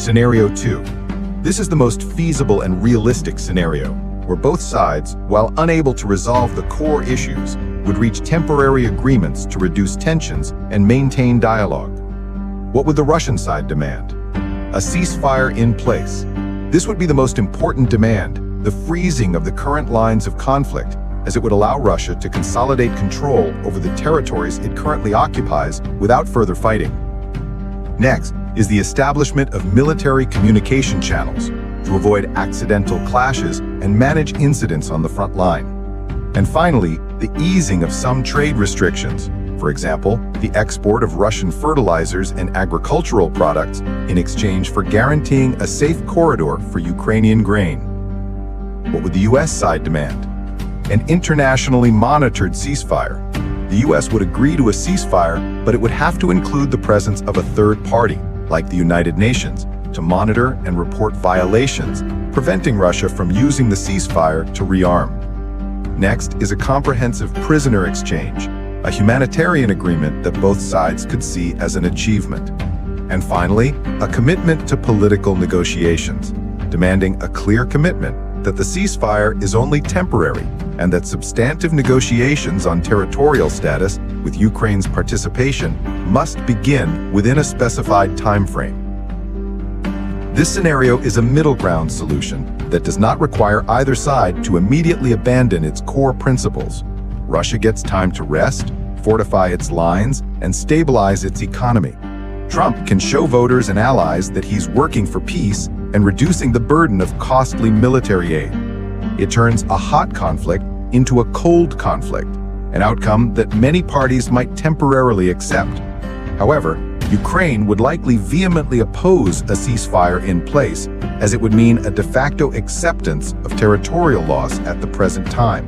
Scenario 2. This is the most feasible and realistic scenario, where both sides, while unable to resolve the core issues, would reach temporary agreements to reduce tensions and maintain dialogue. What would the Russian side demand? A ceasefire in place. This would be the most important demand, the freezing of the current lines of conflict, as it would allow Russia to consolidate control over the territories it currently occupies without further fighting. Next is the establishment of military communication channels to avoid accidental clashes and manage incidents on the front line. And finally, the easing of some trade restrictions, for example, the export of Russian fertilizers and agricultural products in exchange for guaranteeing a safe corridor for Ukrainian grain. What would the US side demand? An internationally monitored ceasefire. The US would agree to a ceasefire, but it would have to include the presence of a third party, like the United Nations, to monitor and report violations, preventing Russia from using the ceasefire to rearm. Next is a comprehensive prisoner exchange, a humanitarian agreement that both sides could see as an achievement. And finally, a commitment to political negotiations, demanding a clear commitment that the ceasefire is only temporary and that substantive negotiations on territorial status with Ukraine's participation must begin within a specified time frame. This scenario is a middle ground solution that does not require either side to immediately abandon its core principles. Russia gets time to rest, fortify its lines, and stabilize its economy. Trump can show voters and allies that he's working for peace and reducing the burden of costly military aid. It turns a hot conflict into a cold conflict, an outcome that many parties might temporarily accept. However, Ukraine would likely vehemently oppose a ceasefire in place, as it would mean a de facto acceptance of territorial loss at the present time.